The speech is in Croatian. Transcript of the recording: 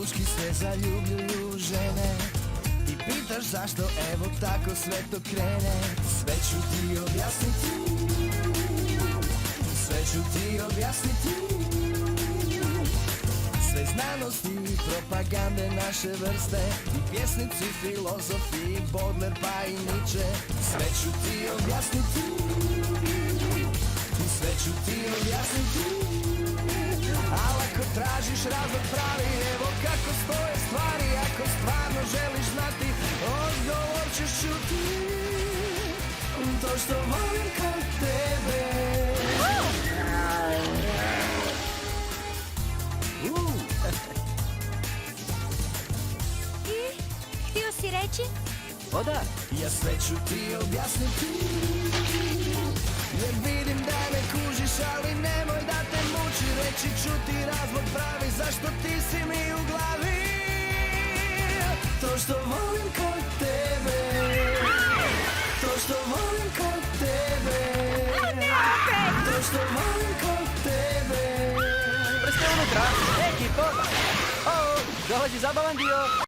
muški se zaljubljuju žene. Ti pitaš zašto, evo tako sve to krene. Sve ću ti objasniti, sve ću ti objasniti. Sve znanosti i propagande naše vrste, i pjesnici, filozofi, i Baudelaire pa i Nietzsche. Sve ću ti objasniti, sve ću ti objasniti. Al ako tražiš razlog pravi, evo kako stoje stvari. Ako stvarno želiš znati, odgovor ćeš čuti. To što volim kod tebe. I, htio si reći? O da, ja sve ću ti objasniti. Jer vidim da me kužiš, ali nemoj da te muči. Reći ću ti razlog pravi, zašto ti si mi u glavi. To što volim kod tebe, to što volim kod tebe, to što volim kod tebe. Prste unutra, ekipo! O, dolazi zabavan dio!